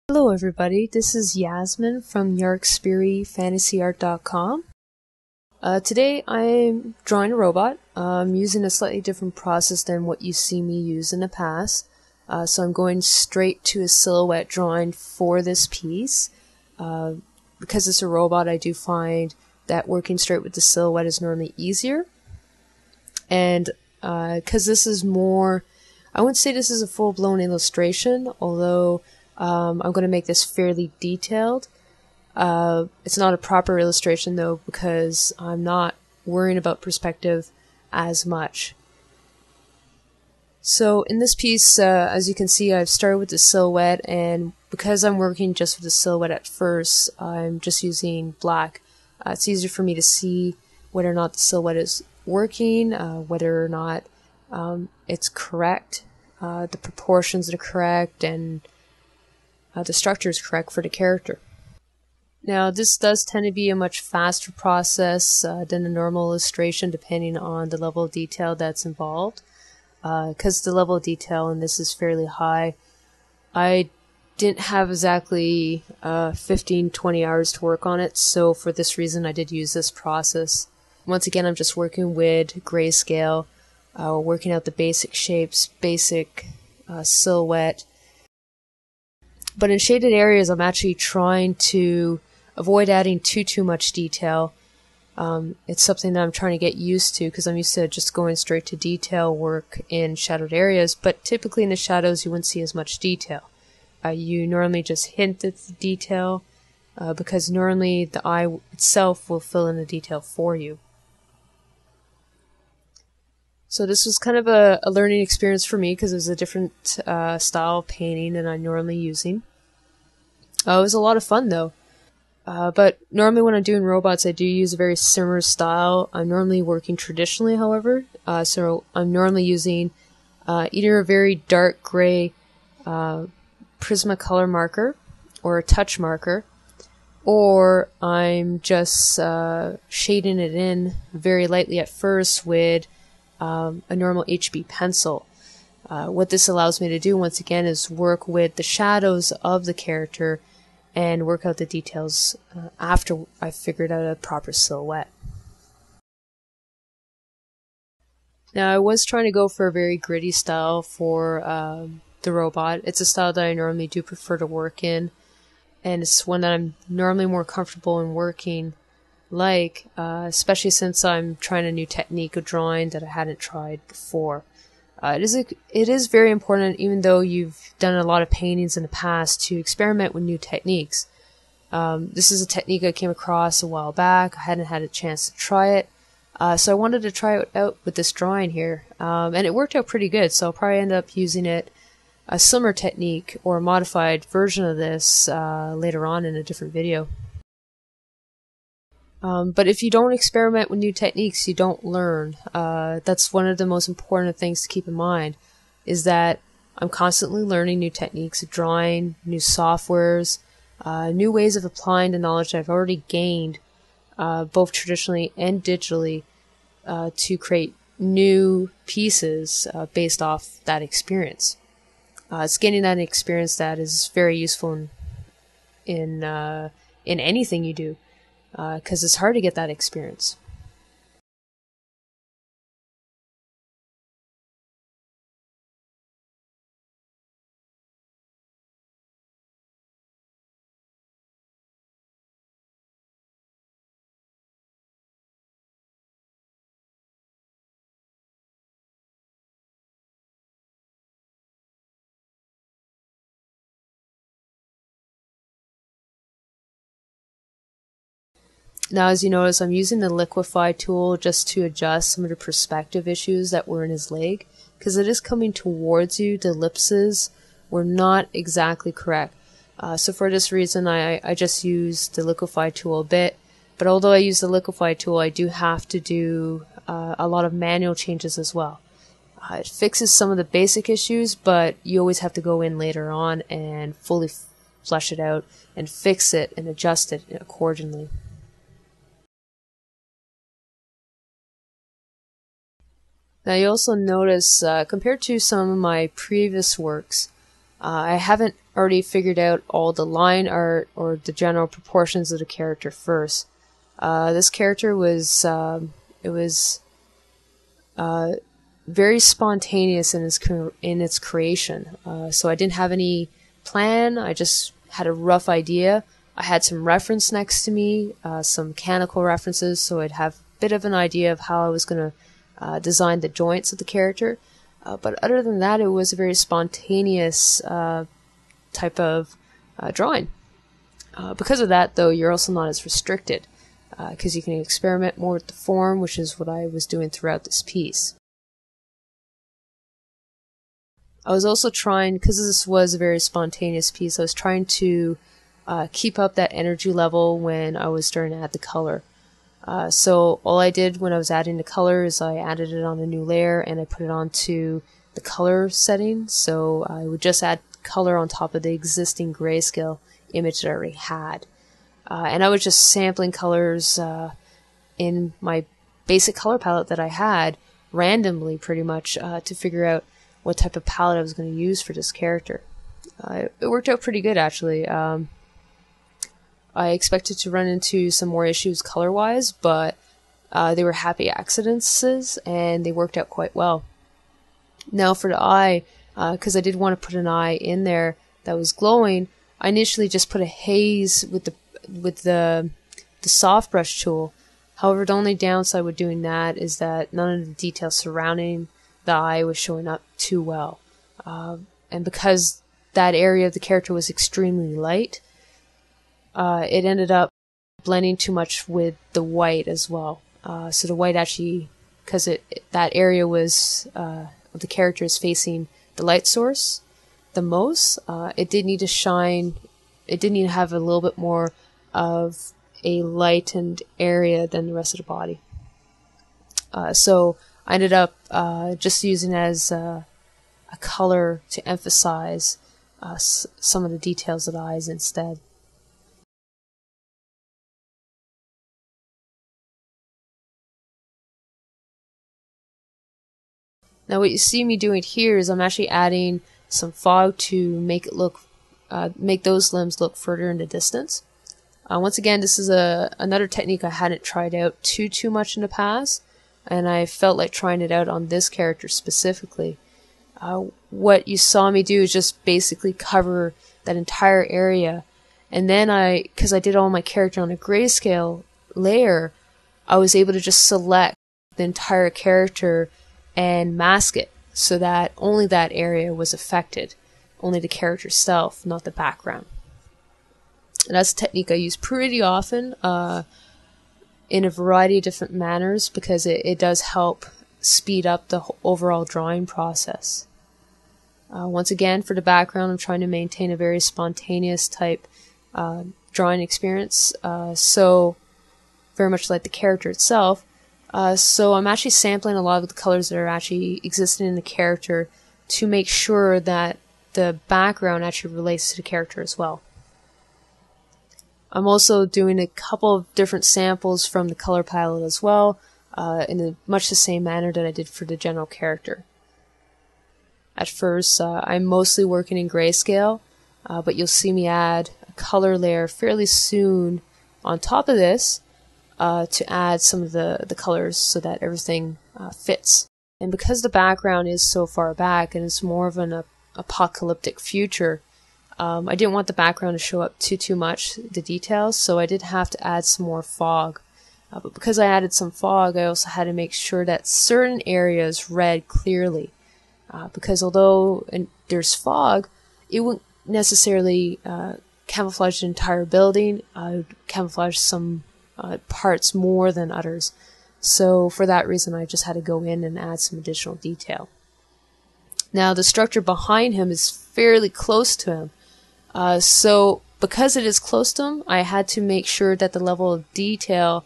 Hello everybody, this is Yasmin from Yarkspiri fantasyart.com. Today I'm drawing a robot. I'm using a slightly different process than what you see me use in the past. So I'm going straight to a silhouette drawing for this piece. Because it's a robot, I do find that working straight with the silhouette is normally easier. And because this is more, I wouldn't say this is a full-blown illustration, although I'm going to make this fairly detailed. It's not a proper illustration though, because I'm not worrying about perspective as much. So in this piece, as you can see, I've started with the silhouette, and because I'm working just with the silhouette at first, I'm just using black. It's easier for me to see whether or not the silhouette is working, whether or not it's correct, the proportions are correct, and the structure is correct for the character. Now this does tend to be a much faster process than a normal illustration, depending on the level of detail that's involved. Because the level of detail in this is fairly high, I didn't have exactly 15-20 hours to work on it, so for this reason I did use this process. Once again, I'm just working with grayscale, working out the basic shapes, basic silhouette. But in shaded areas, I'm actually trying to avoid adding too much detail. It's something that I'm trying to get used to, because I'm used to just going straight to detail work in shadowed areas, but typically in the shadows you wouldn't see as much detail. You normally just hint at the detail, because normally the eye itself will fill in the detail for you. So this was kind of a learning experience for me, because it was a different style of painting than I'm normally using. It was a lot of fun though. But normally when I'm doing robots, I do use a very similar style. I'm normally working traditionally, however. So I'm normally using either a very dark gray Prismacolor marker or a touch marker, or I'm just shading it in very lightly at first with a normal HB pencil. What this allows me to do, once again, is work with the shadows of the character and work out the details after I've figured out a proper silhouette. Now, I was trying to go for a very gritty style for the robot. It's a style that I normally do prefer to work in, and it's one that I'm normally more comfortable in working like, especially since I'm trying a new technique of drawing that I hadn't tried before. It is very important, even though you've done a lot of paintings in the past, to experiment with new techniques. This is a technique I came across a while back. I hadn't had a chance to try it, so I wanted to try it out with this drawing here, and it worked out pretty good, so I'll probably end up using it, a similar technique or a modified version of this later on in a different video. But if you don't experiment with new techniques, you don't learn. That's one of the most important things to keep in mind, is that I'm constantly learning new techniques of drawing, new softwares, new ways of applying the knowledge that I've already gained, both traditionally and digitally, to create new pieces based off that experience. It's gaining that experience that is very useful in anything you do. Because it's hard to get that experience. Now, as you notice, I'm using the liquefy tool just to adjust some of the perspective issues that were in his leg, because it is coming towards you. The ellipses were not exactly correct. So for this reason, I just used the liquefy tool a bit. But although I use the liquefy tool, I do have to do a lot of manual changes as well. It fixes some of the basic issues, but you always have to go in later on and fully flesh it out and fix it and adjust it accordingly. Now you also notice, compared to some of my previous works, I haven't already figured out all the line art or the general proportions of the character first. This character was, it was very spontaneous in its creation. So I didn't have any plan. I just had a rough idea. I had some reference next to me, some mechanical references, so I'd have a bit of an idea of how I was going to design the joints of the character. But other than that, it was a very spontaneous type of drawing. Because of that, though, you're also not as restricted, because you can experiment more with the form, which is what I was doing throughout this piece. I was also trying, because this was a very spontaneous piece, I was trying to keep up that energy level when I was starting to add the color. So all I did when I was adding the color is I added it on a new layer and I put it onto the color setting. So I would just add color on top of the existing grayscale image that I already had. And I was just sampling colors in my basic color palette that I had randomly pretty much to figure out what type of palette I was going to use for this character. It worked out pretty good actually. I expected to run into some more issues color-wise, but they were happy accidents and they worked out quite well. Now for the eye, because I did want to put an eye in there that was glowing, I initially just put a haze with the soft brush tool. However, the only downside with doing that is that none of the details surrounding the eye was showing up too well. And because that area of the character was extremely light, it ended up blending too much with the white as well. So the white actually, because that area was of the character is facing the light source the most, it did need to shine. It did need to have a little bit more of a lightened area than the rest of the body. So I ended up just using it as a color to emphasize some of the details of the eyes instead. Now what you see me doing here is I'm actually adding some fog to make it look, make those limbs look further in the distance. Once again, this is another technique I hadn't tried out too much in the past, and I felt like trying it out on this character specifically. What you saw me do is just basically cover that entire area, and then because I did all my character on a grayscale layer, I was able to just select the entire character and mask it so that only that area was affected, only the character itself, not the background. And that's a technique I use pretty often in a variety of different manners because it does help speed up the overall drawing process. Once again, for the background, I'm trying to maintain a very spontaneous type drawing experience, so very much like the character itself. So I'm actually sampling a lot of the colors that are actually existing in the character to make sure that the background actually relates to the character as well. I'm also doing a couple of different samples from the color palette as well, in much the same manner that I did for the general character. At first, I'm mostly working in grayscale, but you'll see me add a color layer fairly soon on top of this to add some of the colors so that everything fits. And because the background is so far back and it's more of an apocalyptic future, I didn't want the background to show up too much, the details, so I did have to add some more fog. But because I added some fog, I also had to make sure that certain areas read clearly. Because although there's fog, it wouldn't necessarily camouflage the entire building. I would camouflage some parts more than others. So for that reason, I just had to go in and add some additional detail. Now the structure behind him is fairly close to him. So because it is close to him, I had to make sure that the level of detail,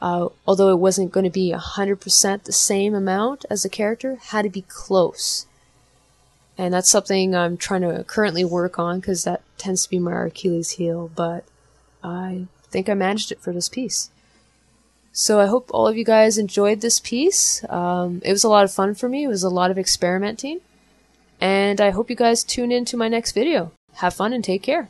although it wasn't going to be 100% the same amount as the character, had to be close. And that's something I'm trying to currently work on because that tends to be my Achilles heel, but I think I managed it for this piece. So I hope all of you guys enjoyed this piece. It was a lot of fun for me. It was a lot of experimenting. And I hope you guys tune in to my next video. Have fun and take care.